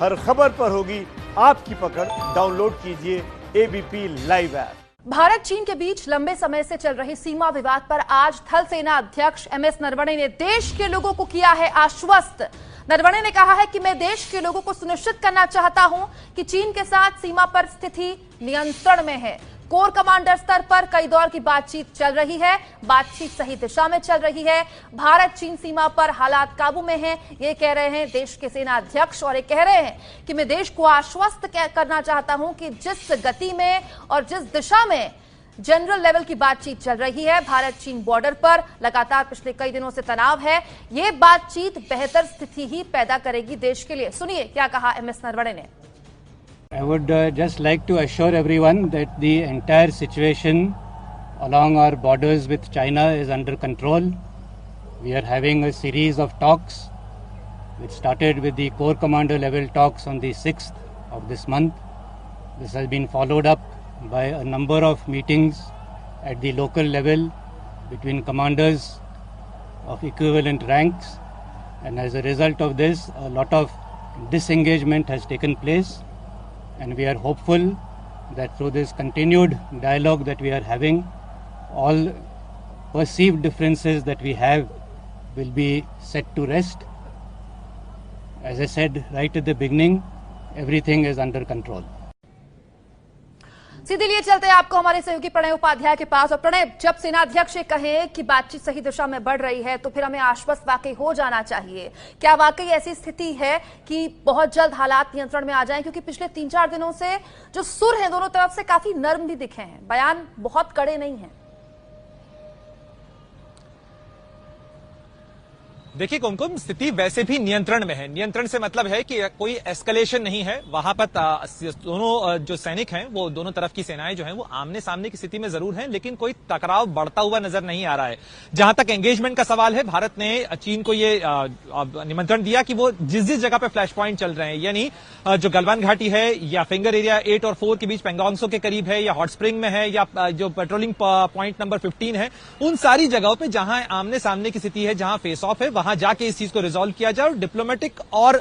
हर खबर पर होगी आपकी पकड़। डाउनलोड कीजिए एबीपी लाइव ऐप। भारत चीन के बीच लंबे समय से चल रहे सीमा विवाद पर आज थल सेना अध्यक्ष एमएस नरवणे ने देश के लोगों को किया है आश्वस्त। नरवणे ने कहा है कि मैं देश के लोगों को सुनिश्चित करना चाहता हूं कि चीन के साथ सीमा पर स्थिति नियंत्रण में है। कोर कमांडर स्तर पर कई दौर की बातचीत चल रही है, बातचीत सही दिशा में चल रही है। भारत चीन सीमा पर हालात काबू में हैं, ये कह रहे हैं देश के सेना अध्यक्ष, और ये कह रहे हैं कि मैं देश को आश्वस्त करना चाहता हूं कि जिस गति में और जिस दिशा में जनरल लेवल की बातचीत चल रही है, भारत चीन बॉर्डर पर लगातार पिछले कई दिनों से तनाव है, ये बातचीत बेहतर स्थिति ही पैदा करेगी देश के लिए। सुनिए क्या कहा एमएस नरवणे ने। I would just like to assure everyone that the entire situation along our borders with China is under control. We are having a series of talks which started with the Corps Commander level talks on the 6th of this month. This has been followed up by a number of meetings at the local level between commanders of equivalent ranks, and as a result of this, a lot of disengagement has taken place. And we are hopeful that through this continued dialogue that we are having, all perceived differences that we have will be set to rest. As I said right at the beginning, everything is under control. सीधे लिए चलते हैं आपको हमारे सहयोगी प्रणय उपाध्याय के पास। और प्रणय, जब सेनाध्यक्ष कहे कि बातचीत सही दिशा में बढ़ रही है तो फिर हमें आश्वस्त वाकई हो जाना चाहिए। क्या वाकई ऐसी स्थिति है कि बहुत जल्द हालात नियंत्रण में आ जाएं? क्योंकि पिछले 3-4 दिनों से जो सुर हैं दोनों तरफ से काफी नर्म भी दिखे हैं, बयान बहुत कड़े नहीं हैं। देखिए कुमकुम, स्थिति वैसे भी नियंत्रण में है। नियंत्रण से मतलब है कि कोई एस्केलेशन नहीं है। वहां पर दोनों जो सैनिक हैं, वो दोनों तरफ की सेनाएं जो हैं वो आमने सामने की स्थिति में जरूर हैं, लेकिन कोई टकराव बढ़ता हुआ नजर नहीं आ रहा है। जहां तक एंगेजमेंट का सवाल है, भारत ने चीन को ये निमंत्रण दिया कि वो जिस जिस जगह पे फ्लैश पॉइंट चल रहे हैं, यानी जो गलवान घाटी है या फिंगर एरिया 8 और 4 के बीच पेंगोंगसो के करीब है, या हॉट स्प्रिंग में है, या जो पेट्रोलिंग पॉइंट नंबर 15 है, उन सारी जगहों पे जहां आमने सामने की स्थिति है, जहां फेस ऑफ है, वहां जाके इस चीज को रिजॉल्व किया जाए। और डिप्लोमेटिक और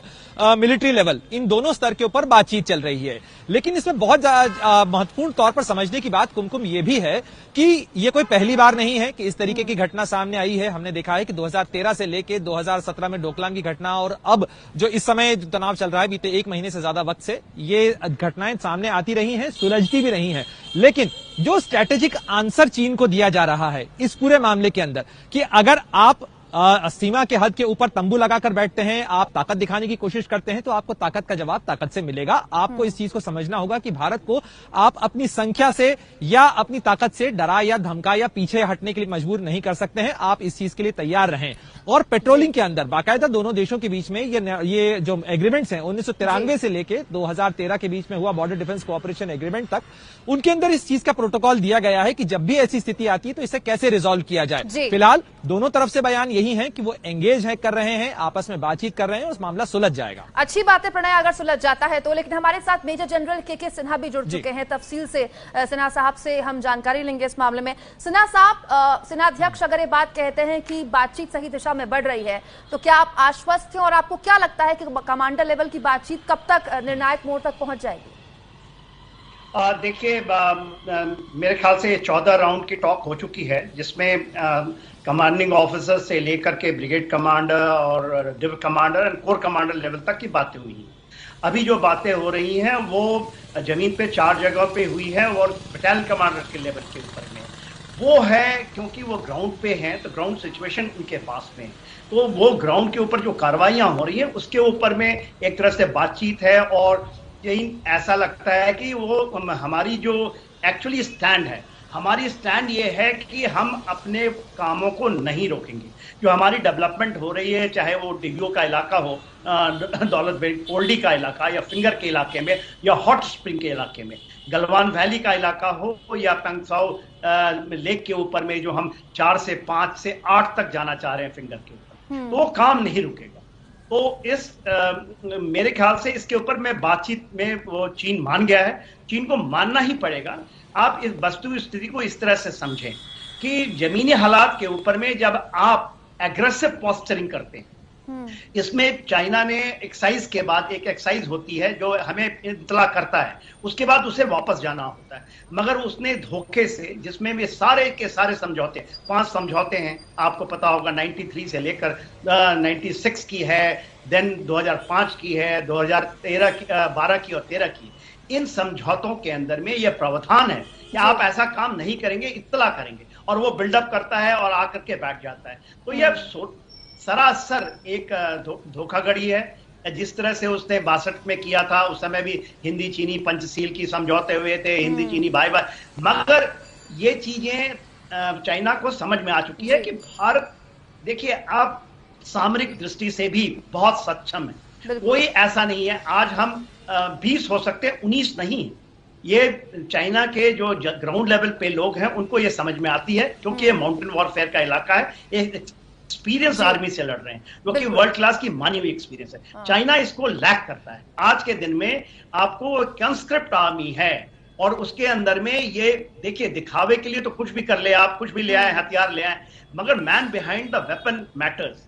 मिलिट्री लेवल, इन दोनों स्तर के ऊपर बातचीत चल रही है। लेकिन इसमें बहुत महत्वपूर्ण तौर पर समझने की बात कुमकुम ये भी है कि ये कोई पहली बार नहीं है कि इस तरीके की घटना सामने आई है। हमने देखा है कि 2013 से लेके 2017 में डोकलाम की घटना, और अब जो इस समय जो तनाव चल रहा है बीते 1 महीने से ज्यादा वक्त से, ये घटनाएं सामने आती रही हैं, सुलझती भी रही हैं। लेकिन जो स्ट्रैटेजिक आंसर चीन को दिया जा रहा है इस पूरे मामले के अंदर, कि अगर आप सीमा के हद के ऊपर तंबू लगाकर बैठते हैं, आप ताकत दिखाने की कोशिश करते हैं, तो आपको ताकत का जवाब ताकत से मिलेगा। आपको इस चीज को समझना होगा कि भारत को आप अपनी संख्या से या अपनी ताकत से डरा या धमका या पीछे हटने के लिए मजबूर नहीं कर सकते हैं। आप इस चीज के लिए तैयार रहें। और पेट्रोलिंग के अंदर बाकायदा दोनों देशों के बीच में ये जो एग्रीमेंट्स हैं 1993 से लेके 2013 के बीच में हुआ बॉर्डर डिफेंस कोऑपरेशन एग्रीमेंट तक, उनके अंदर इस चीज का प्रोटोकॉल दिया गया है कि जब भी ऐसी स्थिति आती है तो इसे कैसे रिजॉल्व किया जाए। फिलहाल दोनों तरफ से बयान यही है कि वो एंगेज है, कर रहे हैं, आपस में बातचीत कर रहे हैं, उस मामला सुलझ जाएगा। अच्छी बात है प्रणय, अगर सुलझ जाता है तो। लेकिन हमारे साथ मेजर जनरल के सिन्हा भी जुड़ चुके हैं। तफसील से सिन्हा साहब से हम जानकारी लेंगे इस मामले में। सिन्हा साहब, सेनाध्यक्ष अगर ये बात कहते हैं कि बातचीत सही दिशा में बढ़ रही है, तो क्या आप आश्वस्त हैं? और आपको क्या लगता है कि कमांडर लेवल की बातचीत कब तक निर्णायक मोड़ तक पहुंच जाएगी? देखिए, मेरे ख्याल से 14 राउंड की टॉक हो चुकी है, जिसमें कमांडिंग ऑफिसर से लेकर के ब्रिगेड कमांडर और डिविजन कमांडर और कोर कमांडर लेवल तक की बातें हुई हैं। अभी जो बातें हो रही हैं वो जमीन पे 4 जगह पे हुई है, और बटालियन कमांडर के लेवल के ऊपर में वो है, क्योंकि वो ग्राउंड पे हैं तो ग्राउंड सिचुएशन उनके पास में, तो वो ग्राउंड के ऊपर जो कार्रवाइयाँ हो रही है उसके ऊपर में एक तरह से बातचीत है। और यही ऐसा लगता है कि वो हमारी जो एक्चुअली स्टैंड है, हमारी स्टैंड ये है कि हम अपने कामों को नहीं रोकेंगे। जो हमारी डेवलपमेंट हो रही है, चाहे वो डिग्यो का इलाका हो, दौलत बेग ओल्डी का इलाका, या फिंगर के इलाके में, या हॉट स्प्रिंग के इलाके में, गलवान वैली का इलाका हो, या पेंगसाओ लेक के ऊपर में जो हम 4 से 5 से 8 तक जाना चाह रहे हैं फिंगर के ऊपर, तो वो काम नहीं रुकेगा। तो मेरे ख्याल से इसके ऊपर में बातचीत में वो चीन मान गया है, चीन को मानना ही पड़ेगा। आप इस वस्तु स्थिति को इस तरह से समझें कि जमीनी हालात के ऊपर में जब आप एग्रेसिव पोस्चरिंग करते हैं, इसमें चाइना ने एक्साइज के बाद एक एक्साइज होती है जो हमें इतला करता है, उसके बाद उसे वापस जाना होता है, मगर उसने धोखे से, जिसमें वे सारे के सारे समझौते, 5 समझौते हैं, आपको पता होगा 93 से लेकर 96 की है, देन 2005 की है, 2013 की, 12 की और 13 की। इन समझौतों के अंदर में यह प्रावधान है कि आप ऐसा काम नहीं करेंगे, इत्तला करेंगे, और वो बिल्डअप करता है और आकर के बैठ जाता है। तो यह सरासर एक धोखाधड़ी है। जिस तरह से उसने 62 में किया था, उस समय भी हिंदी चीनी पंचशील की समझौते हुए थे, हिंदी चीनी भाई भाई, मगर ये चीजें चाइना को समझ में आ चुकी है कि भारत, देखिए, आप सामरिक दृष्टि से भी बहुत सक्षम है, कोई ऐसा नहीं है। आज हम 20 हो सकते हैं, 19 नहीं। ये चाइना के जो ग्राउंड लेवल पे लोग हैं उनको ये समझ में आती है, क्योंकि ये माउंटेन वॉरफेयर का इलाका है, एक एक्सपीरियंस आर्मी से लड़ रहे हैं, जो कि वर्ल्ड क्लास की मानी हुई एक्सपीरियंस है। चाइना इसको लैक करता है। आज के दिन में आपको कंस्क्रिप्ट आर्मी है, और उसके अंदर में ये देखिए, दिखावे के लिए तो कुछ भी कर ले, आप कुछ भी ले आए, हथियार ले आए, मगर man behind the weapon matters.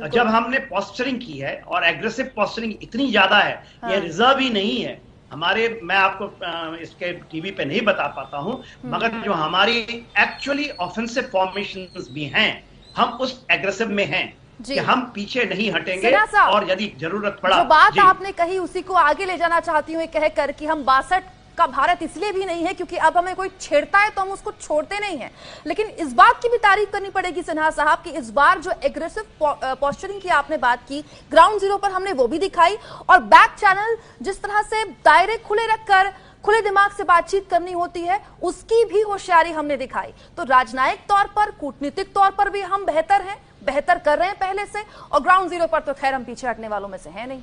जब हमने पोस्चरिंग की है, और एग्रेसिव पोस्चरिंग इतनी ज्यादा है, ये रिजर्व ही नहीं है हमारे, मैं आपको इसके टीवी पे नहीं बता पाता हूं, मगर जो हमारी एक्चुअली ऑफेंसिव फॉर्मेशंस भी हैं, हम उस एग्रेसिव में हैं कि हम पीछे नहीं हटेंगे, और यदि जरूरत पड़ा। जो बात आपने कही उसी को आगे ले जाना चाहती हूँ, कहकर कि हम 62 का भारत इसलिए भी नहीं है क्योंकि अब हमें कोई छेड़ता है तो हम उसको छोड़ते नहीं हैं। लेकिन इस बात की भी तारीफ करनी पड़ेगी सिन्हा साहब कि इस बार जो एग्रेसिव पोस्चरिंग की आपने बात की, ग्राउंड जीरो पर हमने वो भी दिखाई, और बैक चैनल जिस तरह से दायरे खुले रखकर खुले दिमाग से बातचीत करनी होती है, उसकी भी होशियारी हमने दिखाई। तो राजनयिक तौर पर, कूटनीतिक तौर पर भी हम बेहतर हैं, बेहतर कर रहे हैं पहले से, और ग्राउंड जीरो पर तो खैर हम पीछे हटने वालों में से हैं नहीं।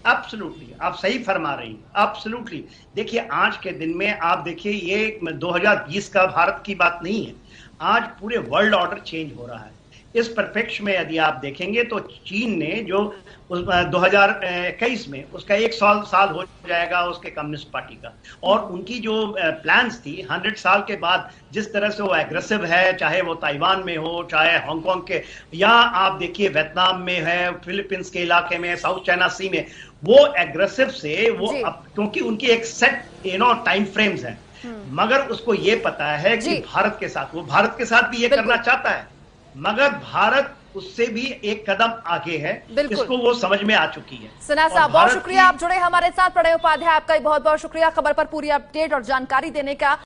एब्सोल्युटली, आप सही फरमा रही हैं, एब्सोल्युटली। देखिए, आज के दिन में आप देखिए, ये 2020 का भारत की बात नहीं है, आज पूरे वर्ल्ड ऑर्डर चेंज हो रहा है। इस परिप्रेक्ष्य में यदि आप देखेंगे तो चीन ने जो 2021 में उसका 1 साल हो जाएगा उसके कम्युनिस्ट पार्टी का, और उनकी जो प्लान्स थी 100 साल के बाद, जिस तरह से वो एग्रेसिव है, चाहे वो ताइवान में हो, चाहे हांगकांग के, या आप देखिए वियतनाम में है, फिलीपींस के इलाके में, साउथ चाइना सी में, वो एग्रेसिव से वो क्योंकि उनकी एक सेट टाइम फ्रेम्स हैं, मगर उसको ये पता है कि भारत के साथ, वो भारत के साथ भी ये करना चाहता है, मगर भारत उससे भी एक कदम आगे है, इसको वो समझ में आ चुकी है। सिन्हा साहब, बहुत शुक्रिया, आप जुड़े हमारे साथ। प्रणय उपाध्याय, आपका बहुत बहुत शुक्रिया खबर पर पूरी अपडेट और जानकारी देने का।